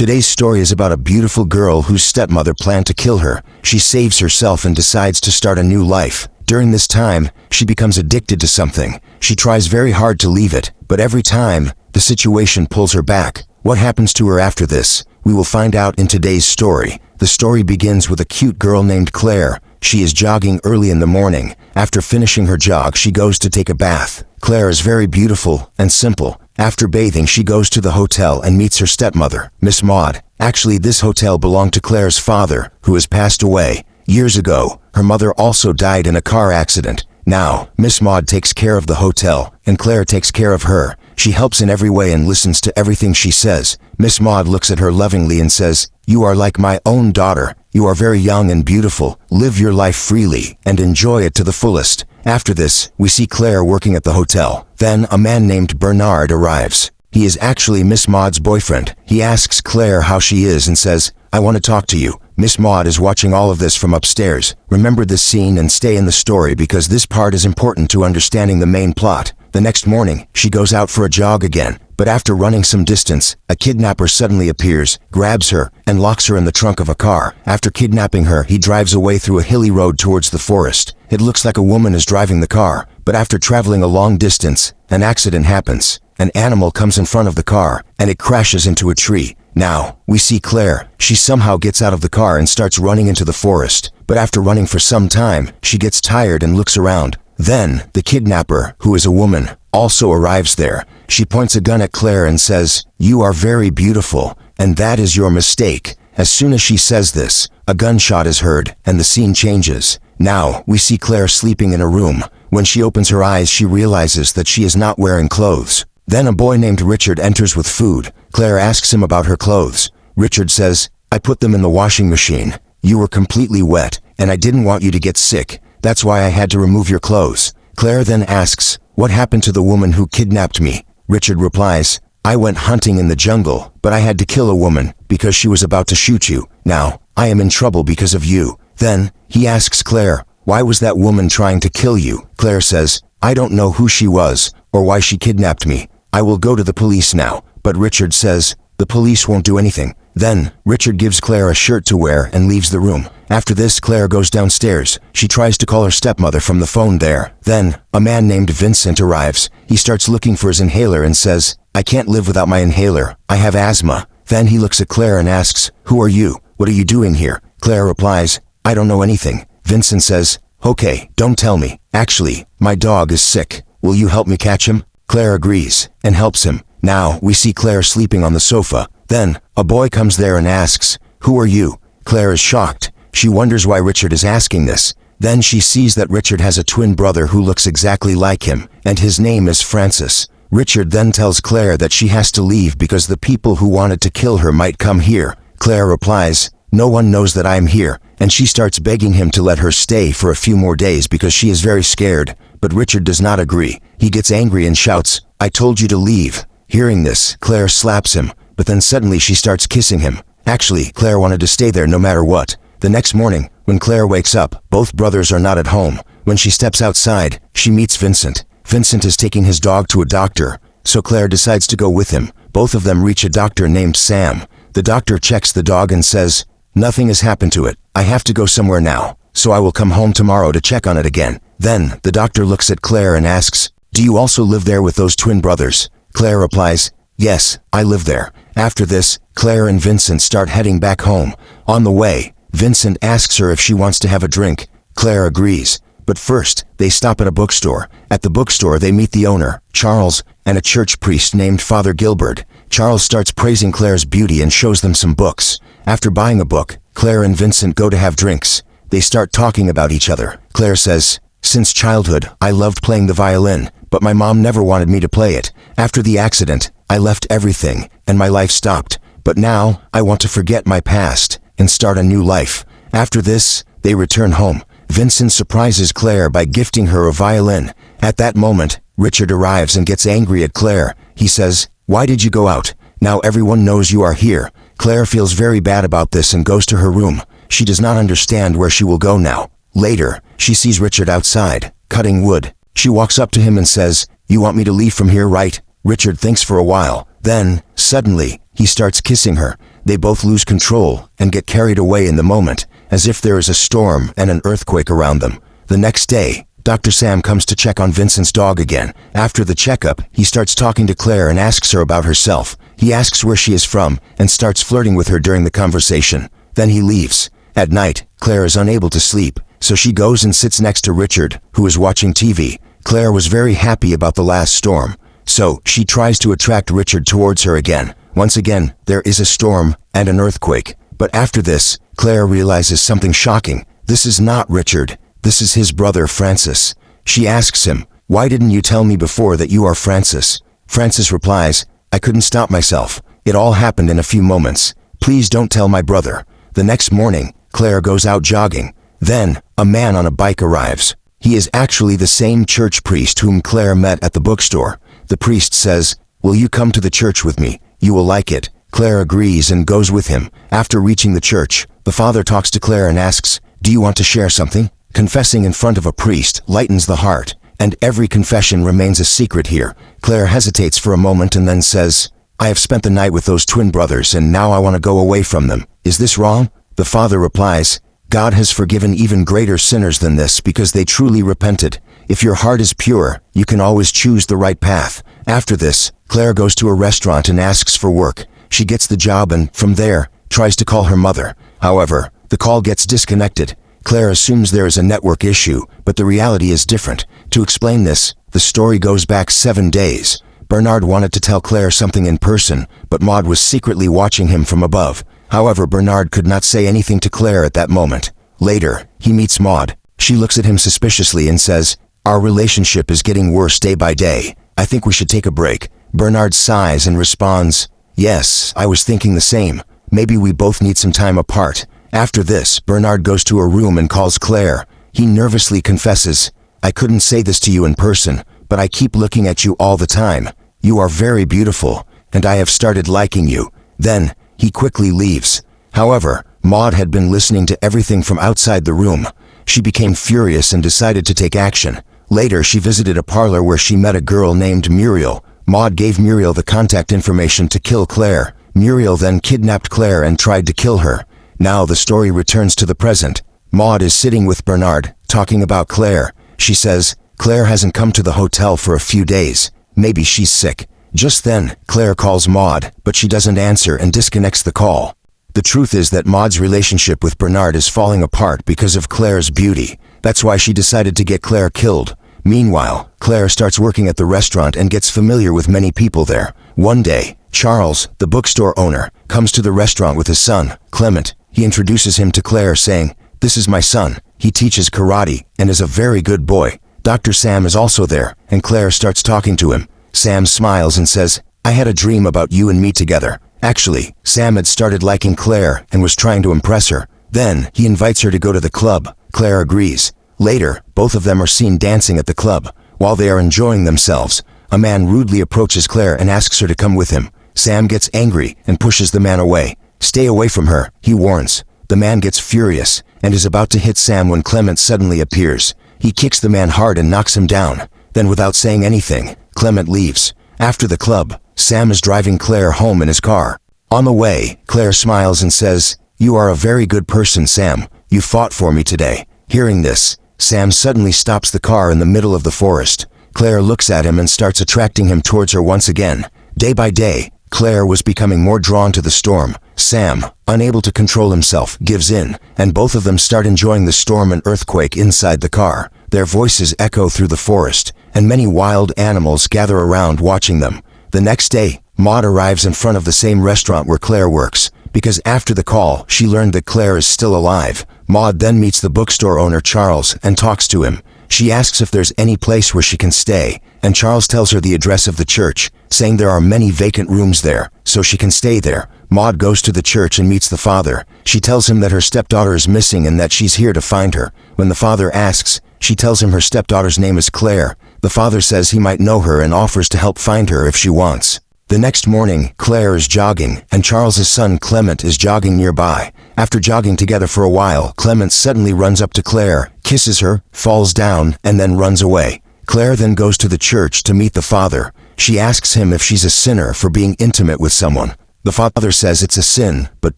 Today's story is about a beautiful girl whose stepmother planned to kill her. She saves herself and decides to start a new life. During this time, she becomes addicted to something. She tries very hard to leave it, but every time, the situation pulls her back. What happens to her after this? We will find out in today's story. The story begins with a cute girl named Claire. She is jogging early in the morning. After finishing her jog, she goes to take a bath. Claire is very beautiful and simple. After bathing, she goes to the hotel and meets her stepmother, Miss Maud. Actually, this hotel belonged to Claire's father, who has passed away. Years ago, her mother also died in a car accident. Now, Miss Maud takes care of the hotel, and Claire takes care of her. She helps in every way and listens to everything she says. Miss Maud looks at her lovingly and says, "You are like my own daughter. You are very young and beautiful. Live your life freely and enjoy it to the fullest." After this, we see Claire working at the hotel. Then a man named Bernard arrives. He is actually Miss Maud's boyfriend. He asks Claire how she is and says, "I want to talk to you." Miss Maud is watching all of this from upstairs. Remember this scene and stay in the story because this part is important to understanding the main plot. The next morning, she goes out for a jog again, but after running some distance, a kidnapper suddenly appears, grabs her, and locks her in the trunk of a car. After kidnapping her, he drives away through a hilly road towards the forest. It looks like a woman is driving the car, but after traveling a long distance, an accident happens. An animal comes in front of the car, and it crashes into a tree. Now, we see Claire. She somehow gets out of the car and starts running into the forest, but after running for some time, she gets tired and looks around. Then, the kidnapper, who is a woman, also arrives there. She points a gun at Claire and says, "You are very beautiful, and that is your mistake." As soon as she says this, a gunshot is heard, and the scene changes. Now, we see Claire sleeping in a room. When she opens her eyes, she realizes that she is not wearing clothes. Then a boy named Richard enters with food. Claire asks him about her clothes. Richard says, "I put them in the washing machine. You were completely wet, and I didn't want you to get sick. That's why I had to remove your clothes." Claire then asks, "What happened to the woman who kidnapped me?" Richard replies, "I went hunting in the jungle, but I had to kill a woman because she was about to shoot you. Now, I am in trouble because of you." Then, he asks Claire, "Why was that woman trying to kill you?" Claire says, "I don't know who she was, or why she kidnapped me. I will go to the police now." But Richard says, "The police won't do anything." Then, Richard gives Claire a shirt to wear and leaves the room. After this, Claire goes downstairs. She tries to call her stepmother from the phone there. Then, a man named Vincent arrives. He starts looking for his inhaler and says, "I can't live without my inhaler. I have asthma." Then he looks at Claire and asks, "Who are you? What are you doing here?" Claire replies, "I don't know anything." Vincent says, "Okay, don't tell me. Actually, my dog is sick. Will you help me catch him?" Claire agrees and helps him. Now, we see Claire sleeping on the sofa. Then, a boy comes there and asks, "Who are you?" Claire is shocked. She wonders why Richard is asking this. Then she sees that Richard has a twin brother who looks exactly like him, and his name is Francis. Richard then tells Claire that she has to leave because the people who wanted to kill her might come here. Claire replies, "No one knows that I am here," and she starts begging him to let her stay for a few more days because she is very scared. But Richard does not agree. He gets angry and shouts, "I told you to leave." Hearing this, Claire slaps him, but then suddenly she starts kissing him. Actually, Claire wanted to stay there no matter what. The next morning, when Claire wakes up, both brothers are not at home. When she steps outside, she meets Vincent. Vincent is taking his dog to a doctor, so Claire decides to go with him. Both of them reach a doctor named Sam. The doctor checks the dog and says, "Nothing has happened to it. I have to go somewhere now, so I will come home tomorrow to check on it again." Then, the doctor looks at Claire and asks, "Do you also live there with those twin brothers?" Claire replies, "Yes, I live there." After this, Claire and Vincent start heading back home. On the way, Vincent asks her if she wants to have a drink. Claire agrees. But first, they stop at a bookstore. At the bookstore, they meet the owner, Charles, and a church priest named Father Gilbert. Charles starts praising Claire's beauty and shows them some books. After buying a book, Claire and Vincent go to have drinks. They start talking about each other. Claire says, "Since childhood, I loved playing the violin, but my mom never wanted me to play it. After the accident, I left everything, and my life stopped. But now, I want to forget my past and start a new life." After this, they return home. Vincent surprises Claire by gifting her a violin. At that moment, Richard arrives and gets angry at Claire. He says, "Why did you go out? Now everyone knows you are here." Claire feels very bad about this and goes to her room. She does not understand where she will go now. Later, she sees Richard outside, cutting wood. She walks up to him and says, "You want me to leave from here, right?" Richard thinks for a while. Then, suddenly, he starts kissing her. They both lose control and get carried away in the moment, as if there is a storm and an earthquake around them. The next day, Dr. Sam comes to check on Vincent's dog again. After the checkup, he starts talking to Claire and asks her about herself. He asks where she is from and starts flirting with her during the conversation. Then he leaves. At night, Claire is unable to sleep, so she goes and sits next to Richard, who is watching TV. Claire was very happy about the last storm, so she tries to attract Richard towards her again. Once again, there is a storm and an earthquake. But after this, Claire realizes something shocking. This is not Richard. This is his brother Francis. She asks him, "Why didn't you tell me before that you are Francis?" Francis replies, "I couldn't stop myself. It all happened in a few moments. Please don't tell my brother." The next morning, Claire goes out jogging. Then, a man on a bike arrives. He is actually the same church priest whom Claire met at the bookstore. The priest says, "Will you come to the church with me? You will like it." Claire agrees and goes with him. After reaching the church, the father talks to Claire and asks, "Do you want to share something?" Confessing in front of a priest lightens the heart, and every confession remains a secret here. Claire hesitates for a moment and then says, "I have spent the night with those twin brothers and now I want to go away from them. Is this wrong?" The father replies, "God has forgiven even greater sinners than this because they truly repented. If your heart is pure, you can always choose the right path." After this, Claire goes to a restaurant and asks for work. She gets the job and, from there, tries to call her mother. However, the call gets disconnected. Claire assumes there is a network issue, but the reality is different. To explain this, the story goes back 7 days. Bernard wanted to tell Claire something in person, but Maud was secretly watching him from above. However, Bernard could not say anything to Claire at that moment. Later, he meets Maud. She looks at him suspiciously and says, "Our relationship is getting worse day by day. I think we should take a break." Bernard sighs and responds, "Yes, I was thinking the same. Maybe we both need some time apart." After this, Bernard goes to a room and calls Claire. He nervously confesses, "I couldn't say this to you in person, but I keep looking at you all the time. You are very beautiful, and I have started liking you." Then, he quickly leaves. However, Maud had been listening to everything from outside the room. She became furious and decided to take action. Later, she visited a parlor where she met a girl named Muriel. Maud gave Muriel the contact information to kill Claire. Muriel then kidnapped Claire and tried to kill her. Now the story returns to the present. Maud is sitting with Bernard, talking about Claire. She says, "Claire hasn't come to the hotel for a few days. Maybe she's sick." Just then, Claire calls Maud, but she doesn't answer and disconnects the call. The truth is that Maud's relationship with Bernard is falling apart because of Claire's beauty. That's why she decided to get Claire killed. Meanwhile, Claire starts working at the restaurant and gets familiar with many people there. One day, Charles, the bookstore owner, comes to the restaurant with his son, Clement. He introduces him to Claire saying, "This is my son. He teaches karate and is a very good boy." Dr. Sam is also there, and Claire starts talking to him. Sam smiles and says, "I had a dream about you and me together." Actually, Sam had started liking Claire and was trying to impress her. Then, he invites her to go to the club. Claire agrees. Later, both of them are seen dancing at the club. While they are enjoying themselves, a man rudely approaches Claire and asks her to come with him. Sam gets angry and pushes the man away. "Stay away from her," he warns. The man gets furious and is about to hit Sam when Clement suddenly appears. He kicks the man hard and knocks him down. Then, without saying anything, Clement leaves. After the club, Sam is driving Claire home in his car. On the way, Claire smiles and says, "You are a very good person, Sam. You fought for me today." Hearing this, Sam suddenly stops the car in the middle of the forest. Claire looks at him and starts attracting him towards her once again. Day by day, Claire was becoming more drawn to the storm. Sam, unable to control himself, gives in, and both of them start enjoying the storm and earthquake inside the car. Their voices echo through the forest, and many wild animals gather around watching them. The next day, Maud arrives in front of the same restaurant where Claire works, because after the call, she learned that Claire is still alive. Maud then meets the bookstore owner Charles and talks to him. She asks if there's any place where she can stay, and Charles tells her the address of the church, saying there are many vacant rooms there, so she can stay there. Maud goes to the church and meets the father. She tells him that her stepdaughter is missing and that she's here to find her. When the father asks, she tells him her stepdaughter's name is Claire. The father says he might know her and offers to help find her if she wants. The next morning, Claire is jogging, and Charles's son Clement is jogging nearby. After jogging together for a while, Clement suddenly runs up to Claire, kisses her, falls down, and then runs away. Claire then goes to the church to meet the father. She asks him if she's a sinner for being intimate with someone. The father says it's a sin, but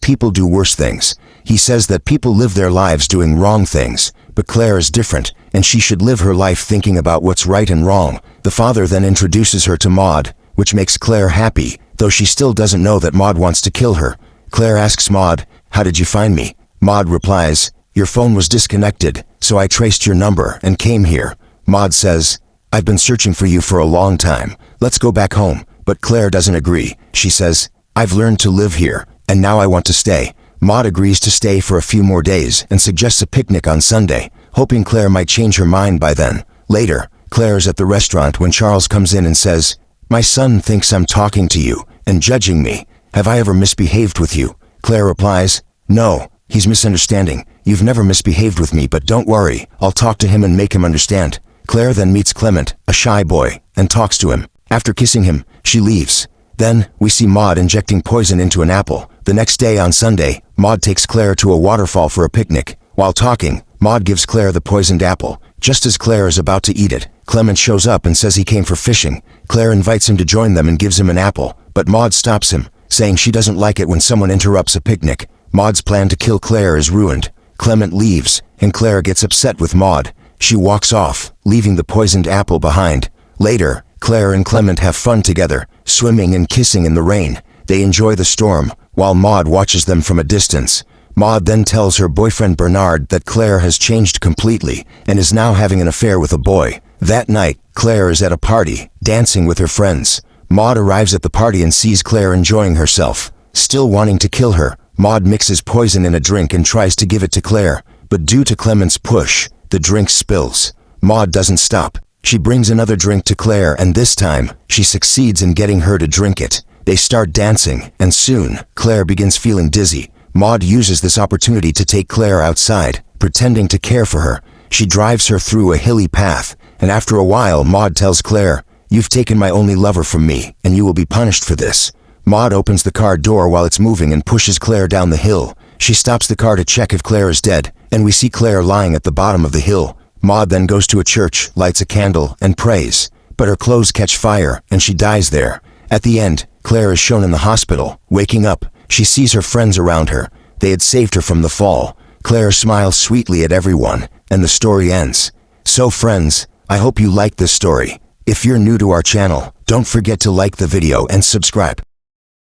people do worse things. He says that people live their lives doing wrong things, but Claire is different, and she should live her life thinking about what's right and wrong. The father then introduces her to Maud, which makes Claire happy, though she still doesn't know that Maud wants to kill her. Claire asks Maud, "How did you find me?" Maud replies, "Your phone was disconnected, so I traced your number and came here." Maud says, "I've been searching for you for a long time. Let's go back home." But Claire doesn't agree. She says, "I've learned to live here, and now I want to stay." Maud agrees to stay for a few more days and suggests a picnic on Sunday, hoping Claire might change her mind by then. Later, Claire is at the restaurant when Charles comes in and says, "My son thinks I'm talking to you and judging me. Have I ever misbehaved with you?" Claire replies, "No, he's misunderstanding. You've never misbehaved with me, but don't worry, I'll talk to him and make him understand." Claire then meets Clement, a shy boy, and talks to him. After kissing him, she leaves. Then, we see Maud injecting poison into an apple. The next day on Sunday, Maud takes Claire to a waterfall for a picnic. While talking, Maud gives Claire the poisoned apple. Just as Claire is about to eat it, Clement shows up and says he came for fishing. Claire invites him to join them and gives him an apple, but Maud stops him, saying she doesn't like it when someone interrupts a picnic. Maud's plan to kill Claire is ruined. Clement leaves, and Claire gets upset with Maud. She walks off, leaving the poisoned apple behind. Later, Claire and Clement have fun together, swimming and kissing in the rain. They enjoy the storm, while Maud watches them from a distance. Maud then tells her boyfriend Bernard that Claire has changed completely and is now having an affair with a boy. That night, Claire is at a party, dancing with her friends. Maud arrives at the party and sees Claire enjoying herself. Still wanting to kill her, Maud mixes poison in a drink and tries to give it to Claire, but due to Clement's push, the drink spills. Maud doesn't stop. She brings another drink to Claire, and this time, she succeeds in getting her to drink it. They start dancing, and soon, Claire begins feeling dizzy. Maud uses this opportunity to take Claire outside, pretending to care for her. She drives her through a hilly path, and after a while Maud tells Claire, "You've taken my only lover from me, and you will be punished for this." Maud opens the car door while it's moving and pushes Claire down the hill. She stops the car to check if Claire is dead, and we see Claire lying at the bottom of the hill. Maud then goes to a church, lights a candle, and prays. But her clothes catch fire, and she dies there. At the end, Claire is shown in the hospital. Waking up, she sees her friends around her. They had saved her from the fall. Claire smiles sweetly at everyone, and the story ends. So friends, I hope you liked this story. If you're new to our channel, don't forget to like the video and subscribe.